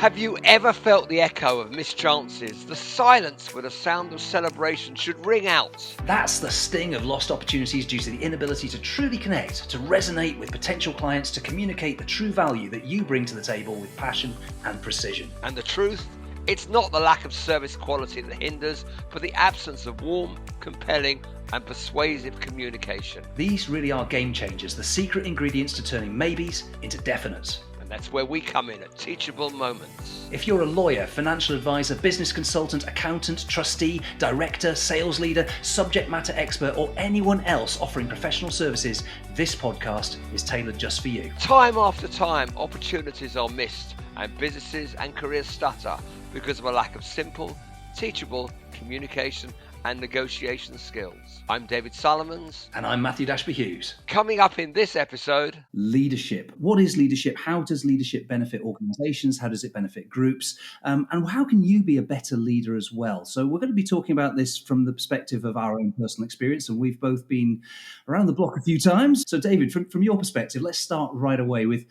Have you ever felt the echo of missed chances, the silence where the sound of celebration should ring out? That's the sting of lost opportunities due to the inability to truly connect, to resonate with potential clients, to communicate the true value that you bring to the table with passion and precision. And the truth? It's not the lack of service quality that hinders, but the absence of warm, compelling, and persuasive communication. These really are game changers, the secret ingredients to turning maybes into definites. And that's where we come in at Teachable Moments. If you're a lawyer, financial advisor, business consultant, accountant, trustee, director, sales leader, subject matter expert, or anyone else offering professional services, this podcast is tailored just for you. Time after time, opportunities are missed and businesses and careers stutter because of a lack of simple, teachable communication and negotiation skills. I'm David Solomons. And I'm Matthew Dashby Hughes. Coming up in this episode... Leadership. What is leadership? How does leadership benefit organizations? How does it benefit groups? And how can you be a better leader as well? So we're going to be talking about this from the perspective of our own personal experience, and we've both been around the block a few times. So David, from your perspective, let's start right away with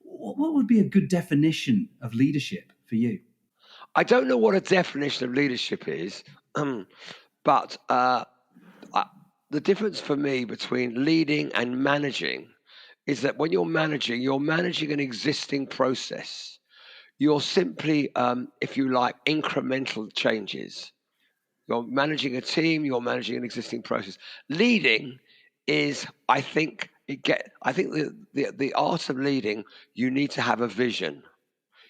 what would be a good definition of leadership for you? I don't know what a definition of leadership is, but the difference for me between leading and managing is that when you're managing an existing process. You're simply, if you like, incremental changes. You're managing a team, you're managing an existing process. Leading is, I think the art of leading, you need to have a vision.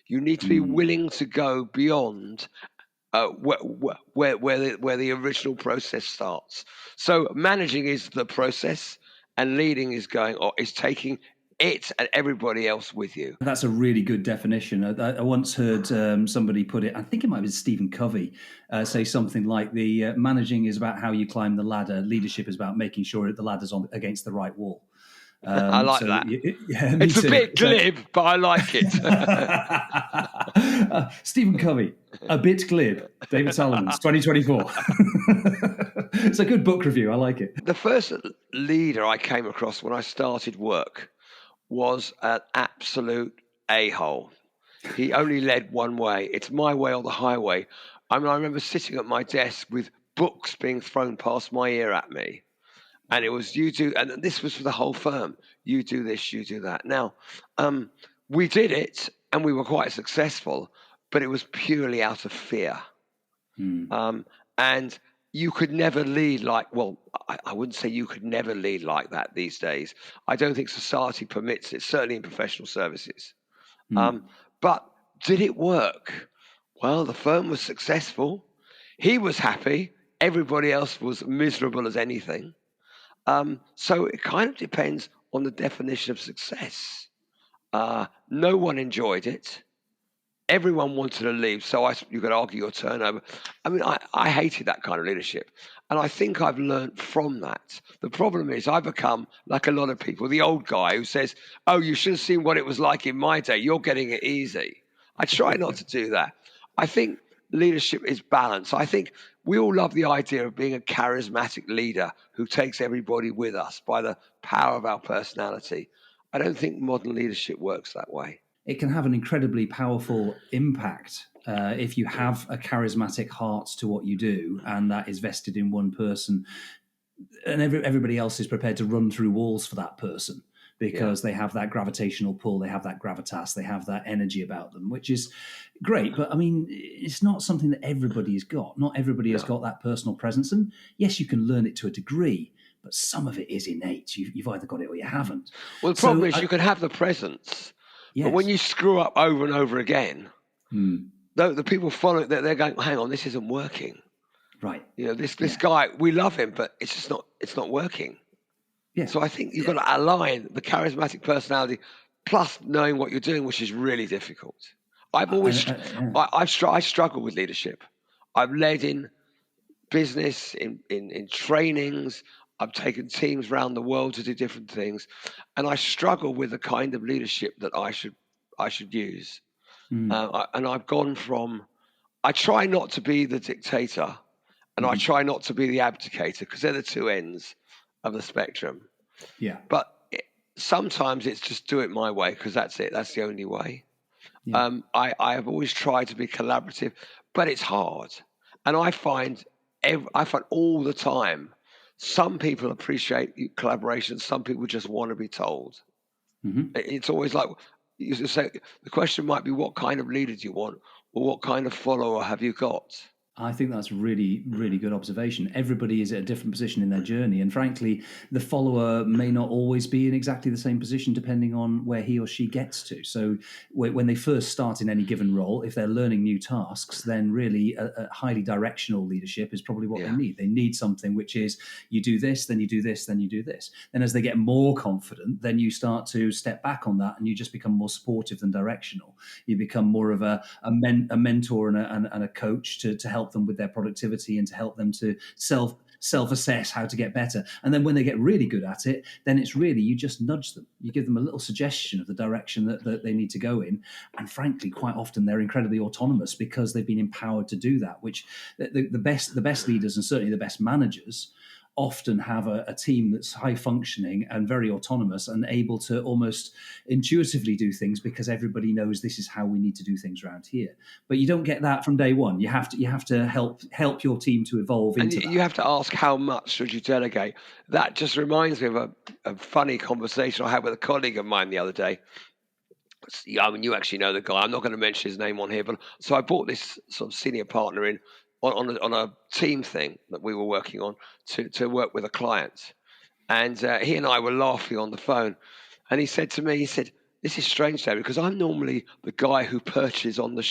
You need to be willing to go beyond where the original process starts. So managing is the process, and leading is taking it and everybody else with you. That's a really good definition. I once heard somebody put it, I think it might be Stephen Covey, say something like the managing is about how you climb the ladder. Leadership is about making sure that the ladder's on against the right wall. I like that. Yeah, it's a bit glib, but I like it. Stephen Covey, a bit glib. David Solomons, 2024. It's a good book review. I like it. The first leader I came across when I started work was an absolute a-hole. He only led one way. It's my way or the highway. I remember sitting at my desk with books being thrown past my ear at me. And it was you do, and this was for the whole firm. You do this, you do that. Now, we did it, and we were quite successful, but it was purely out of fear. And you could never lead I wouldn't say you could never lead like that these days. I don't think society permits it, certainly in professional services. But did it work? Well, the firm was successful. He was happy. Everybody else was miserable as anything. So it kind of depends on the definition of success. No one enjoyed it. Everyone wanted to leave, so you could argue your turnover. I mean, I hated that kind of leadership, and I think I've learned from that. The problem is I've become, like a lot of people, the old guy who says, oh, you should have seen what it was like in my day. You're getting it easy. I try not to do that. I think leadership is balance. I think we all love the idea of being a charismatic leader who takes everybody with us by the power of our personality. I don't think modern leadership works that way. It can have an incredibly powerful impact if you have a charismatic heart to what you do, and that is vested in one person, and everybody else is prepared to run through walls for that person because they have that gravitational pull, they have that gravitas, they have that energy about them, which is great. But I mean, it's not something that everybody's got. Not everybody has got that personal presence. And yes, you can learn it to a degree, but some of it is innate. You've either got it or you haven't. Well, the problem is you can have the presence, but when you screw up over and over again, the people follow it, they're going, hang on, this isn't working. Right. You know, this guy, we love him, but it's not working. Yeah. So I think you've got to align the charismatic personality plus knowing what you're doing, which is really difficult. I struggle with leadership. I've led in business, in trainings. I've taken teams around the world to do different things, and I struggle with the kind of leadership that I should use. And I've gone from, I try not to be the dictator, and I try not to be the abdicator, because they're the two ends of the spectrum. Yeah. But sometimes it's just do it my way, because that's it. That's the only way. Yeah. I have always tried to be collaborative, but it's hard. And I find all the time, some people appreciate collaboration, some people just want to be told. Hmm. It's always like you say, the question might be, what kind of leader do you want, or what kind of follower have you got? I think that's really, really good observation. Everybody is at a different position in their journey. And frankly, the follower may not always be in exactly the same position depending on where he or she gets to. So when they first start in any given role, if they're learning new tasks, then really a highly directional leadership is probably what they Yeah. need. They need something which is you do this, then you do this, then you do this. Then as they get more confident, then you start to step back on that and you just become more supportive than directional. You become more of a mentor and a coach to help them with their productivity and to help them to self-assess how to get better. And then when they get really good at it, then it's really, you just nudge them. You give them a little suggestion of the direction that they need to go in. And frankly, quite often they're incredibly autonomous because they've been empowered to do that, which the best leaders and certainly the best managers often have a team that's high functioning and very autonomous and able to almost intuitively do things because everybody knows this is how we need to do things around here. But you don't get that from day one. You have to help your team to evolve And into you that. have to ask, how much should you delegate? That just reminds me of a funny conversation I had with a colleague of mine the other day. I mean, you actually know the guy. I'm not going to mention his name on here, but so I brought this sort of senior partner in on a team thing that we were working on to work with a client, and he and I were laughing on the phone, and he said to me, he said, "This is strange, David, because I'm normally the guy who perches on the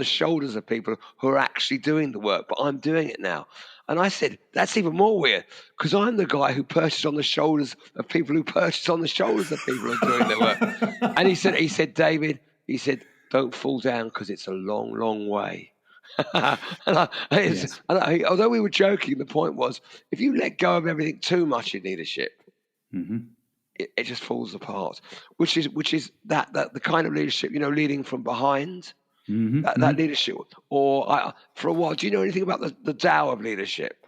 shoulders of people who are actually doing the work, but I'm doing it now." And I said, "That's even more weird because I'm the guy who perches on the shoulders of people who perches on the shoulders of people who are doing their work." And David, he said, "Don't fall down because it's a long, long way." Yes. Although we were joking, the point was, if you let go of everything too much in leadership, Hmm. it just falls apart. Which is that the kind of leadership, leading from behind, Hmm. that Hmm. leadership. Or for a while, do you know anything about the Tao of leadership?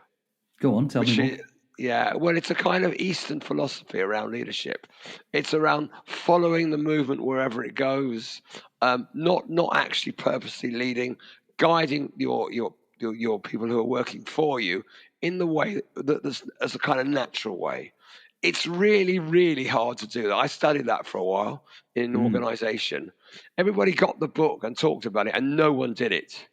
Go on, tell me Which more. is, yeah, well, it's a kind of Eastern philosophy around leadership. It's around following the movement wherever it goes, not actually purposely leading, guiding your people who are working for you in the way that's as a kind of natural way. It's really, really hard to do that. I studied that for a while in an Mm. organization. Everybody got the book and talked about it, and no one did it.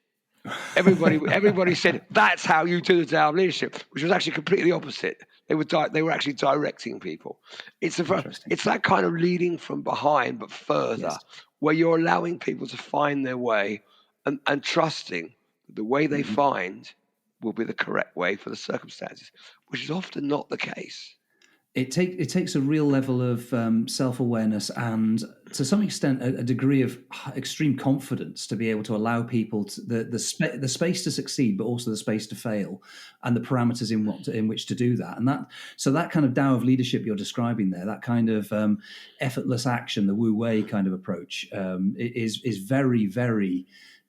Everybody said that's how you do the Tao of leadership, which was actually completely opposite. They were actually directing people. Interesting. It's that kind of leading from behind, but further, Yes. where you're allowing people to find their way and trusting that the way they Hmm. find will be the correct way for the circumstances, which is often not the case. It takes a real level of self awareness and to some extent a degree of extreme confidence to be able to allow people the space to succeed, but also the space to fail, and the parameters in which to do that. And that kind of Tao of leadership you're describing there, that kind of effortless action, the Wu Wei kind of approach, is very, very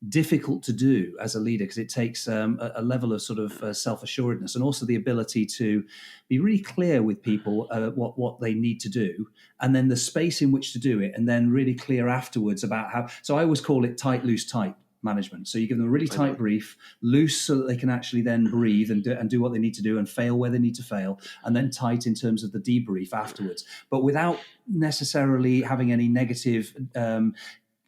difficult to do as a leader because it takes a level of sort of self-assuredness and also the ability to be really clear with people what they need to do, and then the space in which to do it, and then really clear afterwards about how. So I always call it tight, loose, tight management. So you give them a really I tight know. brief, loose so that they can actually then breathe and do what they need to do and fail where they need to fail, and then tight in terms of the debrief afterwards, but without necessarily having any negative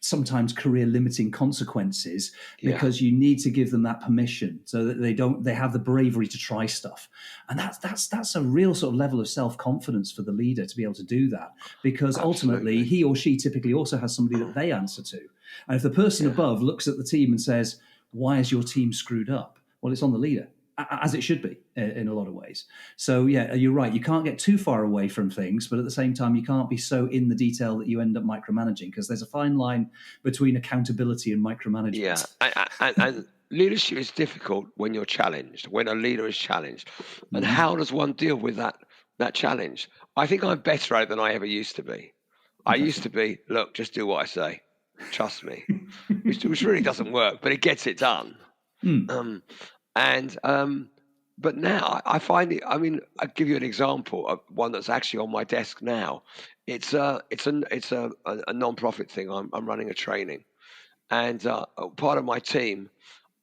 sometimes career limiting consequences, Yeah, because you need to give them that permission so that they have the bravery to try stuff. And that's a real sort of level of self-confidence for the leader to be able to do that, because ultimately absolutely. he or she typically also has somebody that they answer to. And if the person Yeah. above looks at the team and says, why is your team screwed up? Well, it's on the leader, as it should be in a lot of ways. So yeah, you're right. You can't get too far away from things, but at the same time, you can't be so in the detail that you end up micromanaging, because there's a fine line between accountability and Yeah, micromanagement. and leadership is difficult when you're challenged, when a leader is challenged, and Hmm. how does one deal with that challenge? I think I'm better at it than I ever used to be. I used Interesting. to be, look, just do what I say, trust me, which really doesn't work, but it gets it done. Mm. Um, and but now I find it. I mean, I'll give you an example of one that's actually on my desk now. It's a non-profit thing. I'm running a training, and part of my team,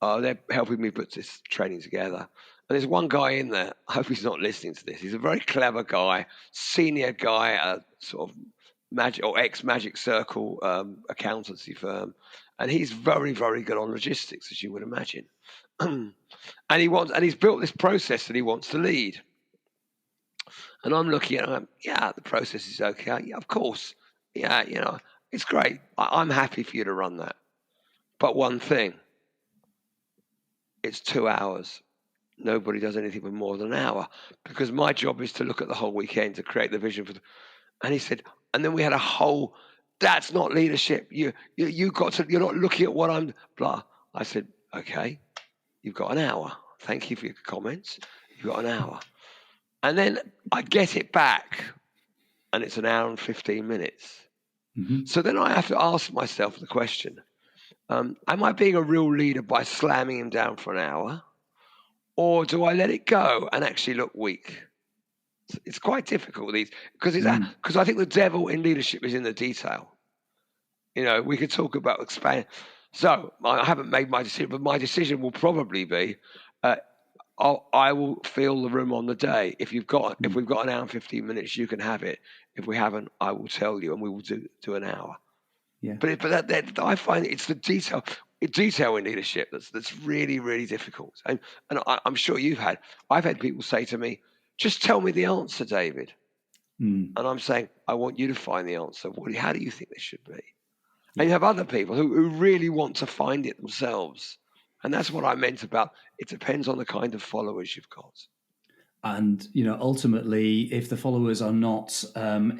they're helping me put this training together. And there's one guy in there. I hope he's not listening to this. He's a very clever guy, senior guy at a sort of magic or ex-Magic Circle accountancy firm, and he's very, very good on logistics, as you would imagine. And he's built this process that he wants to lead. And I'm looking at him, yeah, the process is okay. Yeah, of course. Yeah, it's great. I'm happy for you to run that. But one thing, it's 2 hours. Nobody does anything for more than an hour because my job is to look at the whole weekend to create the vision for. And he said, and then we had a whole. That's not leadership. You got to. You're not looking at what I'm. Blah. I said, okay, you've got an hour. Thank you for your comments. You've got an hour, and then I get it back, and it's an hour and 15 minutes. Mm-hmm. So then I have to ask myself the question: am I being a real leader by slamming him down for an hour? Or do I let it go and actually look weak? It's quite difficult because I think the devil in leadership is in the detail. We could talk about expand. So I haven't made my decision, but my decision will probably be, I will fill the room on the day. If we've got an hour and 15 minutes, you can have it. If we haven't, I will tell you, and we will do an hour. Yeah. But I find it's the detail in leadership that's really, really difficult. And I'm sure I've had people say to me, just tell me the answer, David. And I'm saying, I want you to find the answer. How do you think this should be? Yeah. And you have other people who really want to find it themselves. And that's what I meant about it depends on the kind of followers you've got. And ultimately, if the followers are not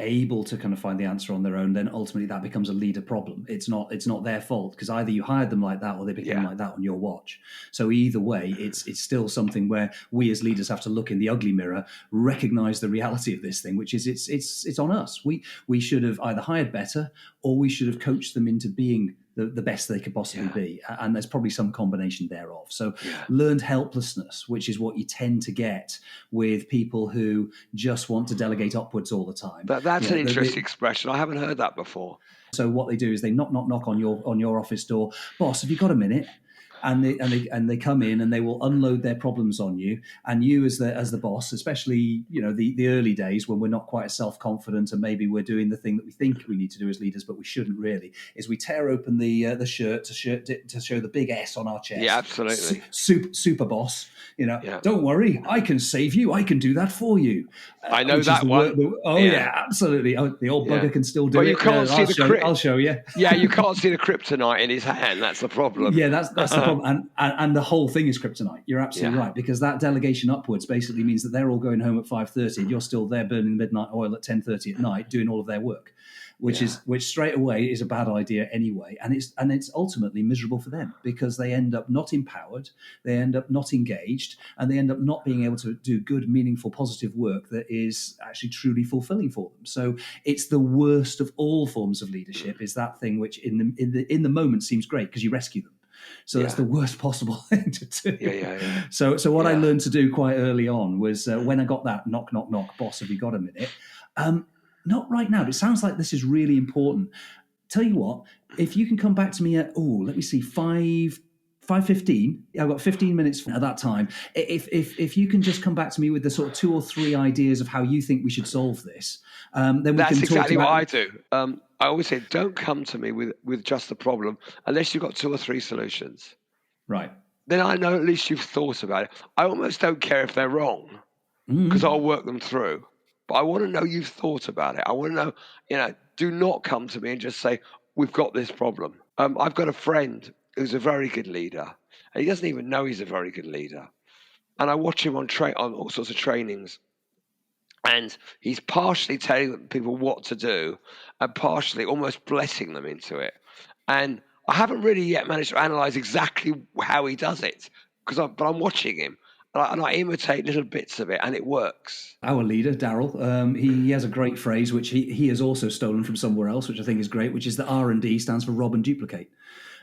able to kind of find the answer on their own, then ultimately that becomes a leader problem. It's not their fault because either you hired them like that or they became like that on your watch. So either way, it's still something where we as leaders have to look in the ugly mirror, recognize the reality of this thing, which is it's on us. We should have either hired better or we should have coached them into being the best they could possibly be. And there's probably some combination thereof. So learned helplessness, which is what you tend to get with people who just want to delegate upwards all the time. That's an interesting expression. I haven't heard that before. So what they do is they knock on your office door. Boss, have you got a minute? And they come in and they will unload their problems on you. And you as the boss, especially the early days when we're not quite as self-confident and maybe we're doing the thing that we think we need to do as leaders, but we shouldn't really, is we tear open the shirt to show the big S on our chest. Yeah, absolutely. Super boss. Don't worry, I can save you. I can do that for you. I know that one. Absolutely. Oh, the old bugger can still do it. But you can't see the cryptonite. I'll show you. Yeah, you can't see the kryptonite in his hand. That's the problem. Yeah, that's the problem. And the whole thing is kryptonite. You're absolutely right, because that delegation upwards basically means that they're all going home at 5:30 and you're still there burning midnight oil at 10:30 at night doing all of their work, which straight away is a bad idea anyway. And it's ultimately miserable for them because they end up not empowered, they end up not engaged, and they end up not being able to do good, meaningful, positive work that is actually truly fulfilling for them. So it's the worst of all forms of leadership, is that thing which in the moment seems great because you rescue them. So that's the worst possible thing to do. Yeah. So what I learned to do quite early on was when I got that knock, boss, have you got a minute? Not right now, but it sounds like this is really important. Tell you what, if you can come back to me at, let me see, 5:15. I've got 15 minutes at that time. If you can just come back to me with the sort of 2 or 3 ideas of how you think we should solve this, then we can talk about... That's exactly what I do. I always say, don't come to me with just the problem unless you've got 2 or 3 solutions. Right. Then I know at least you've thought about it. I almost don't care if they're wrong because I'll work them through. But I want to know you've thought about it. I want to know, do not come to me and just say, we've got this problem. I've got a friend who's a very good leader, and he doesn't even know he's a very good leader. And I watch him on all sorts of trainings. And he's partially telling people what to do and partially almost blessing them into it. And I haven't really yet managed to analyze exactly how he does it, but I'm watching him and I imitate little bits of it, and it works. Our leader, Daryl, he has a great phrase, which he has also stolen from somewhere else, which I think is great, which is that R&D stands for rob and duplicate.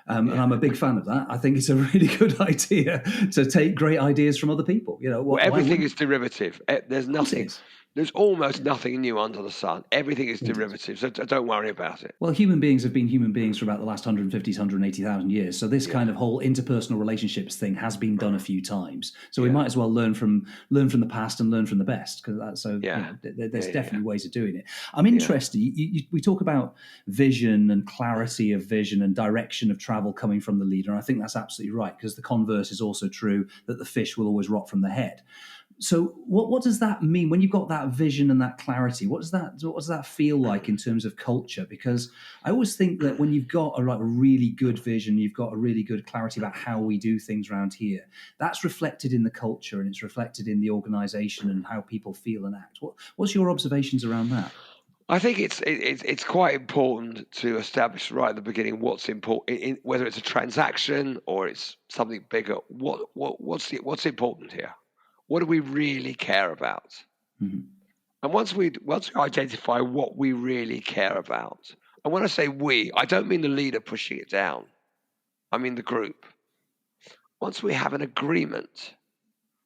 And I'm a big fan of that. I think it's a really good idea to take great ideas from other people. Well, Why everything wouldn't? is derivative. There's Of course it nothing. is. There's almost nothing new under the sun. Everything is Indeed. derivative, so don't worry about it. Well, human beings have been human beings for about the last 150, 180,000 years. So this Yeah, kind of whole interpersonal relationships thing has been done a few times. So we yeah, might as well learn from the past and learn from the best. Because yeah, there's yeah, definitely ways of doing it. I'm yeah. interested. We talk about vision and clarity of vision and direction of travel coming from the leader, and I think that's absolutely right, because the converse is also true, that the fish will always rot from the head. So what does that mean when you've got that vision and that clarity? What does that feel like in terms of culture? Because I always think that when you've got a really good vision, you've got a really good clarity about how we do things around here. That's reflected in the culture, and it's reflected in the organisation and how people feel and act. What's your observations around that? I think it's quite important to establish right at the beginning what's important, whether it's a transaction or it's something bigger. What's important here? What do we really care about? Mm-hmm. And once we identify what we really care about, and when I say we, I don't mean the leader pushing it down. I mean the group. Once we have an agreement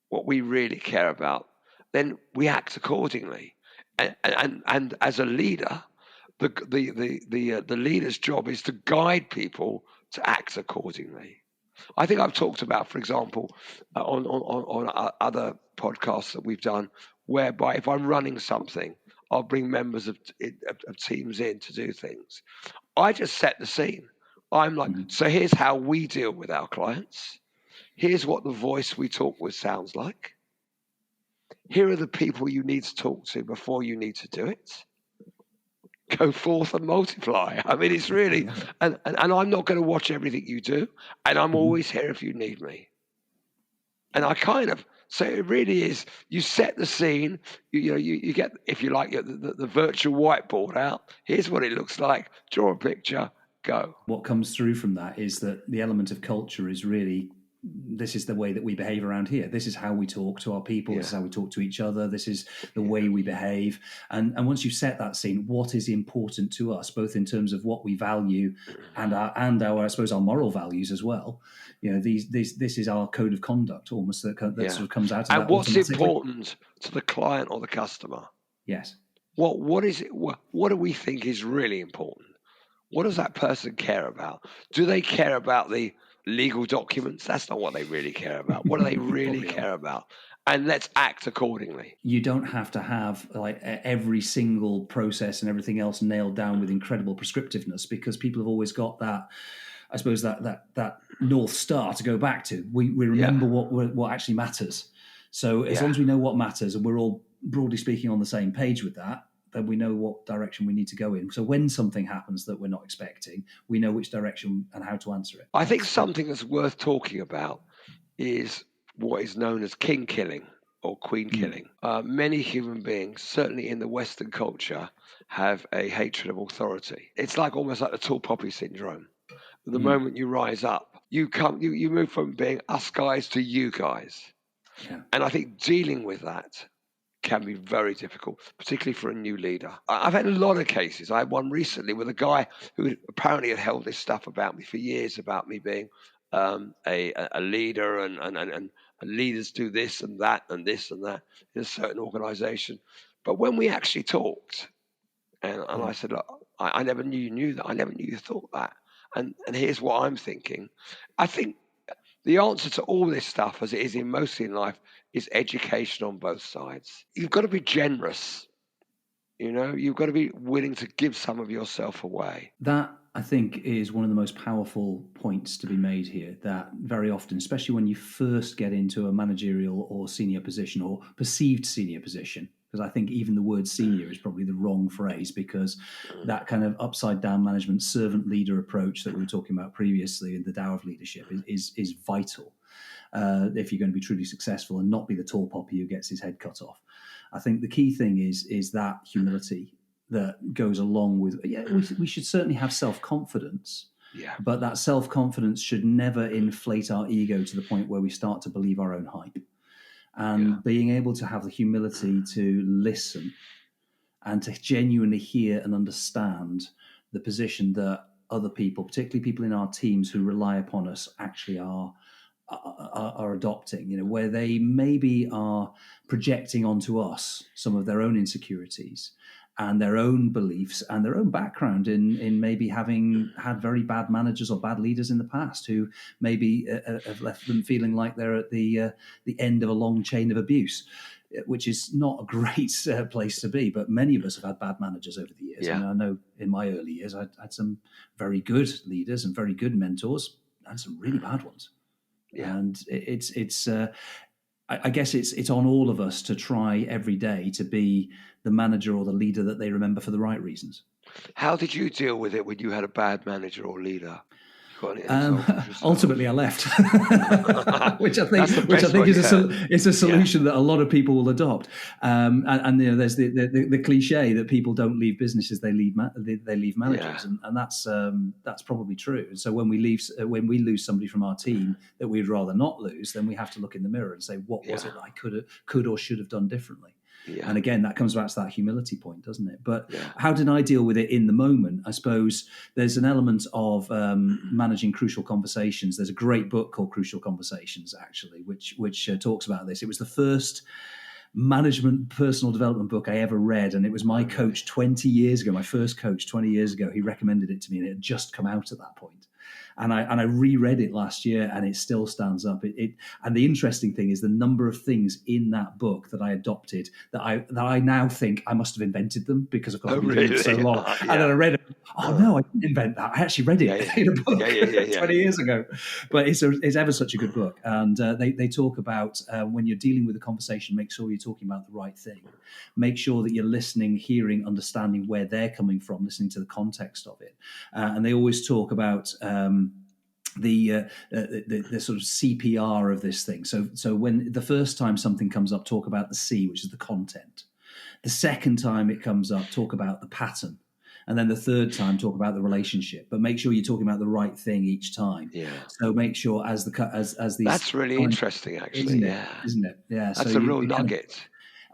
what we really care about, then we act accordingly. And as a leader, the leader's job is to guide people to act accordingly. I think I've talked about, for example, on other podcasts that we've done, whereby if I'm running something, I'll bring members of teams in to do things. I just set the scene. I'm like, Mm-hmm. so here's how we deal with our clients. Here's what the voice we talk with sounds like. Here are the people you need to talk to before you need to do it. Go forth and multiply. I mean, it's really, and I'm not going to watch everything you do, and I'm Mm-hmm. always here if you need me. And I kind of, so it really is, you set the scene, you get, if you like, the virtual whiteboard out. Here's what it looks like. Draw a picture, go. What comes through from that is that the element of culture is really, this is the way that we behave around here. This is how we talk to our people. This Yeah, is how we talk to each other. This is the yeah, way we behave. And once you've set that scene, what is important to us, both in terms of what we value and our I suppose our moral values as well. This is our code of conduct almost that yeah. sort of comes out of And that what's automatically. important to the client or the customer? Yes. What is it? What do we think is really important? What does that person care about? Do they care about the legal documents? That's not what they really care about. What do they really Probably not. care about? And let's act accordingly. You don't have to have like every single process and everything else nailed down with incredible prescriptiveness, because people have always got that, I suppose, that North Star to go back to. We Yeah, remember what actually matters. So as long yeah. as we know what matters and we're all broadly speaking on the same page with that, then we know what direction we need to go in. So when something happens that we're not expecting, we know which direction and how to answer it. I think something that's worth talking about is what is known as king killing or queen killing. Many human beings, certainly in the Western culture, have a hatred of authority. It's like almost like the tall poppy syndrome. The moment you rise up, you move from being us guys to you guys. Yeah. And I think dealing with that can be very difficult, particularly for a new leader. I've had a lot of cases. I had one recently with a guy who apparently had held this stuff about me for years, about me being a leader, and leaders do this and that and this and that in a certain organization. But when we actually talked, and I said, look, I never knew you knew that. I never knew you thought that. And here's what I'm thinking. I think the answer to all this stuff, as it is in mostly in life, is education on both sides. You've got to be generous. You've got to be willing to give some of yourself away. That, I think, is one of the most powerful points to be made here. That very often, especially when you first get into a managerial or senior position or perceived senior position, because I think even the word senior is probably the wrong phrase, because that kind of upside down management servant leader approach that we were talking about previously in the Tao of leadership is vital if you're going to be truly successful and not be the tall poppy who gets his head cut off. I think the key thing is that humility that goes along with, we should certainly have self-confidence, Yeah. but that self-confidence should never inflate our ego to the point where we start to believe our own hype. And being able to have the humility to listen and to genuinely hear and understand the position that other people, particularly people in our teams who rely upon us, actually are adopting, where they maybe are projecting onto us some of their own insecurities and their own beliefs and their own background in maybe having had very bad managers or bad leaders in the past who maybe have left them feeling like they're at the end of a long chain of abuse, which is not a great place to be. But many of us have had bad managers over the years. Yeah. And I know in my early years, I had some very good leaders and very good mentors and some really bad ones. Yeah. And I guess it's on all of us to try every day to be the manager or the leader that they remember for the right reasons. How did you deal with it when you had a bad manager or leader? You got any examples yourself? Ultimately, I left, which I That's the think best one, is a solution that a lot of people will adopt. And there's the cliche that people don't leave businesses; they leave managers, and that's probably true. And so when we lose somebody from our team that we'd rather not lose, then we have to look in the mirror and say, what was it that I could or should have done differently? Yeah. And again, that comes back to that humility point, doesn't it? But how did I deal with it in the moment? I suppose there's an element of managing crucial conversations. There's a great book called Crucial Conversations, actually, which talks about this. It was the first management personal development book I ever read, and it was my coach 20 years ago, my first coach 20 years ago. He recommended it to me, and it had just come out at that point. And I reread it last year, and it still stands up. And the interesting thing is the number of things in that book that I adopted that I now think I must have invented them because of course I've been doing it so long. And then I read it. Oh no, I didn't invent that. I actually read it in a book 20 years ago. But it's ever such a good book. And they talk about when you're dealing with a conversation, make sure you're talking about the right thing. Make sure that you're listening, hearing, understanding where they're coming from, listening to the context of it. And they always talk about the sort of CPR of this thing. So when the first time something comes up, talk about the C, which is the content. The second time it comes up, talk about the pattern. And then the third time, talk about the relationship. But make sure you're talking about the right thing each time. Yeah. So make sure as these. That's really interesting, actually. Isn't it? Yeah. That's a real nugget.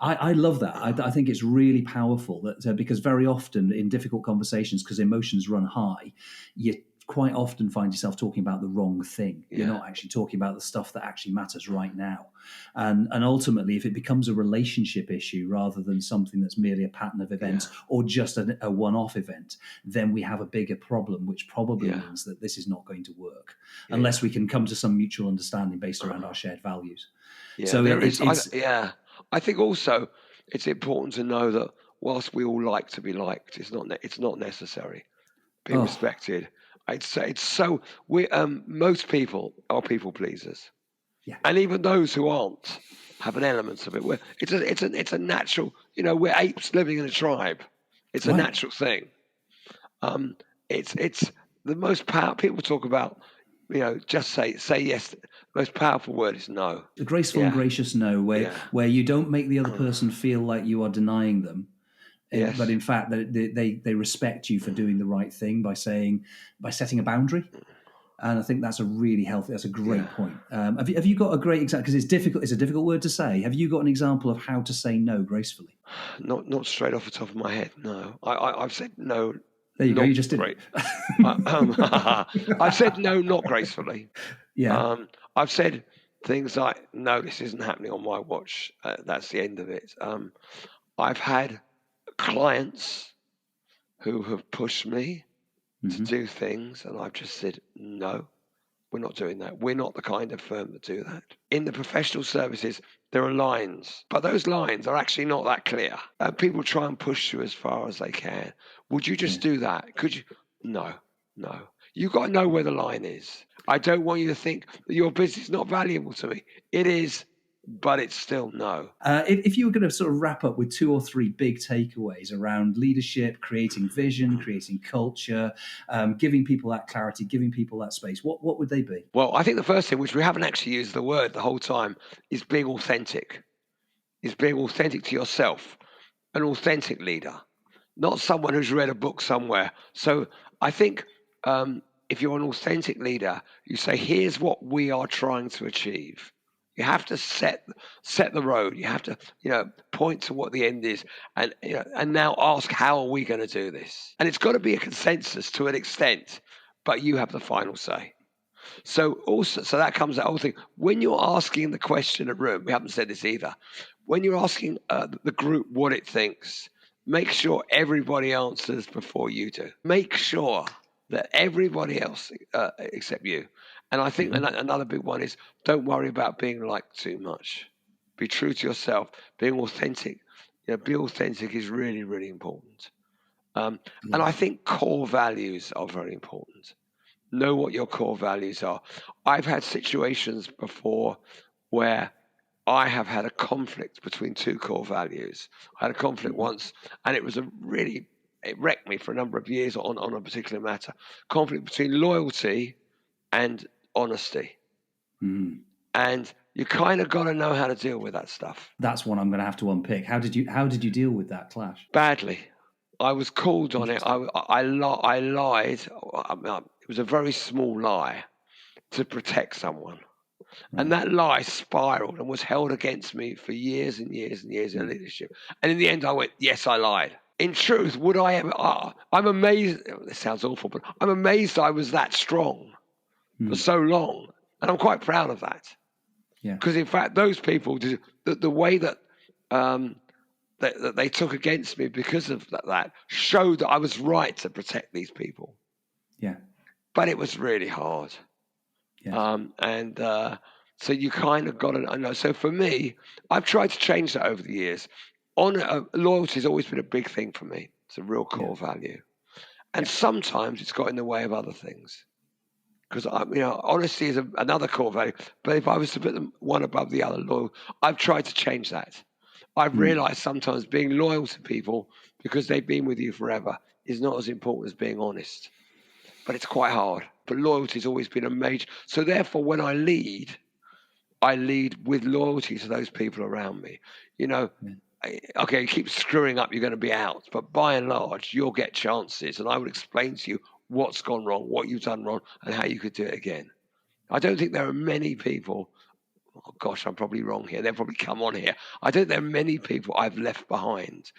I love that. I think it's really powerful that because very often in difficult conversations, because emotions run high, you quite often find yourself talking about the wrong thing. You're not actually talking about the stuff that actually matters right now. And ultimately, if it becomes a relationship issue rather than something that's merely a pattern of events or just a one-off event, then we have a bigger problem, which probably means that this is not going to work unless we can come to some mutual understanding based around our shared values. So I think also it's important to know that whilst we all like to be liked, it's not necessary. Be respected. It's so most people are people pleasers, and even those who aren't have an element of it. Where it's a natural. We're apes living in a tribe. It's a natural thing. It's the most powerful. People talk about. Just say yes. The most powerful word is no. A graceful and gracious no, where you don't make the other person feel like you are denying them. Yes. But in fact, they respect you for doing the right thing by setting a boundary, and I think that's a really healthy. That's a great point. Have you got a great example? Because it's difficult. It's a difficult word to say. Have you got an example of how to say no gracefully? Not straight off the top of my head. No, I've said no. There you go. You just did it. I've said no, not gracefully. Yeah. I've said things like, "No, this isn't happening on my watch." That's the end of it. I've had clients who have pushed me to do things, and I've just said, no, we're not doing that. We're not the kind of firm that do that. In the professional services, there are lines, but those lines are actually not that clear. People try and push you as far as they can. Would you just do that? Could you? No. You've got to know where the line is. I don't want you to think that your business is not valuable to me. It is. But it's still no. If you were going to sort of wrap up with 2 or 3 big takeaways around leadership, creating vision, creating culture, giving people that clarity, giving people that space, what would they be? Well, I think the first thing, which we haven't actually used the word the whole time, is being authentic. Is being authentic to yourself, an authentic leader, not someone who's read a book somewhere. So I think if you're an authentic leader, you say, here's what we are trying to achieve. You have to set the road. You have to, point to what the end is, and and now ask, how are we going to do this? And it's got to be a consensus to an extent, but you have the final say. So that comes that whole thing. When you're asking the question in a room, we haven't said this either. When you're asking the group what it thinks, make sure everybody answers before you do. Make sure that everybody else except you. And I think another big one is, don't worry about being liked too much. Be true to yourself. Being authentic. Be authentic is really, really important. And I think core values are very important. Know what your core values are. I've had situations before where I have had a conflict between two core values. I had a conflict once, and it wrecked me for a number of years on a particular matter. Conflict between loyalty and honesty. And you kind of got to know how to deal with that stuff. That's one I'm going to have to unpick. How did you deal with that clash? Badly. I was called on it. I lied. It was a very small lie to protect someone. Right. And that lie spiraled and was held against me for years and years and years in leadership. And in the end, I went, yes, I lied. In truth, would I ever? I'm amazed. This sounds awful, but I'm amazed I was that strong for so long. And I'm quite proud of that. Yeah. Because in fact, those people, the way that they took against me because of that showed that I was right to protect these people. Yeah. But it was really hard. Yes. So you kind of got to know. So for me, I've tried to change that over the years. Loyalty has always been a big thing for me. It's a real core value. And sometimes it's got in the way of other things. Because, honesty is another core value. But if I was to put them one above the other, loyal, I've tried to change that. I've realized sometimes being loyal to people because they've been with you forever is not as important as being honest. But it's quite hard. But loyalty has always been a major. So therefore, when I lead with loyalty to those people around me. Okay, you keep screwing up, you're going to be out. But by and large, you'll get chances. And I would explain to you what's gone wrong, what you've done wrong, and how you could do it again. I don't think there are many people. Oh gosh, I'm probably wrong here. They'll probably come on here. I don't think there are many people I've left behind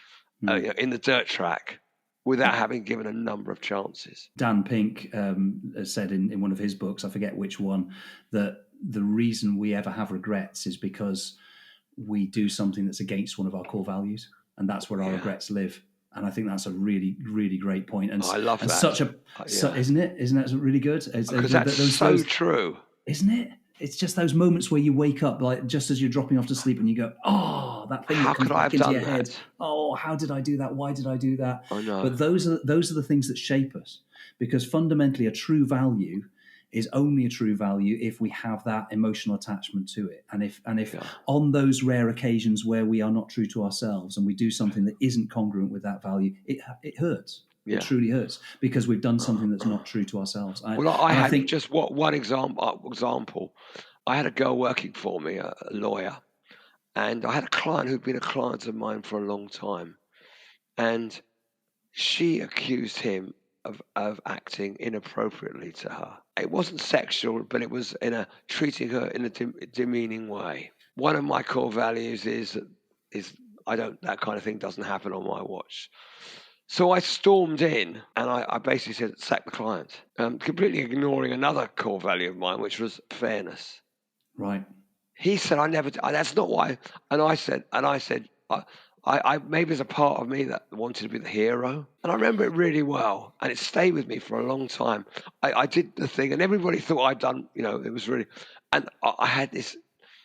in the dirt track without having given a number of chances. Dan Pink has said in one of his books, I forget which one, that the reason we ever have regrets is because we do something that's against one of our core values, and that's where our regrets live. And I think that's a really, really great point. And I love that. Isn't it? Isn't that really good? Because that's so true. Isn't it? It's just those moments where you wake up, like just as you're dropping off to sleep, and you go, "Oh, that thing that comes back into your head. Oh, how did I do that? Why did I do that?" I know. But those are the things that shape us, because fundamentally, a true value is only a true value if we have that emotional attachment to it. And if on those rare occasions where we are not true to ourselves and we do something that isn't congruent with that value, it hurts. Yeah. It truly hurts because we've done something that's not true to ourselves. I think just one example. I had a girl working for me, a lawyer, and I had a client who'd been a client of mine for a long time, and she accused him of acting inappropriately to her. It wasn't sexual, but it was treating her in a demeaning way. One of my core values is that kind of thing doesn't happen on my watch. So I stormed in and I basically said, sack the client, completely ignoring another core value of mine, which was fairness. Right. He said, that's not why. And I said, I maybe there's a part of me that wanted to be the hero. And I remember it really well. And it stayed with me for a long time. I did the thing and everybody thought I'd done, it was really, and I had this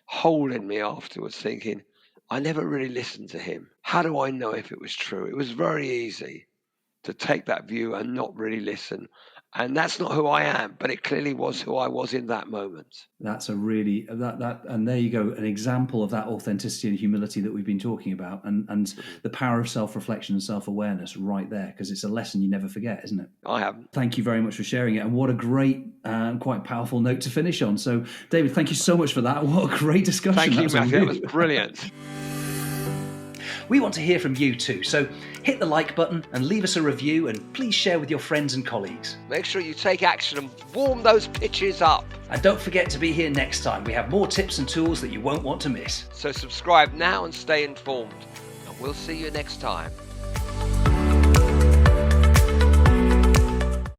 hole in me afterwards thinking, I never really listened to him. How do I know if it was true? It was very easy to take that view and not really listen. And that's not who I am, but it clearly was who I was in that moment. That's a really, and there you go, an example of that authenticity and humility that we've been talking about, and the power of self-reflection and self-awareness right there, because it's a lesson you never forget, isn't it? I have. Thank you very much for sharing it, and what a great, quite powerful note to finish on. So, David, thank you so much for that. What a great discussion. Thank you, Matthew. That was brilliant. We want to hear from you too, so hit the like button and leave us a review, and please share with your friends and colleagues. Make sure you take action and warm those pitches up. And don't forget to be here next time. We have more tips and tools that you won't want to miss. So subscribe now and stay informed. And we'll see you next time.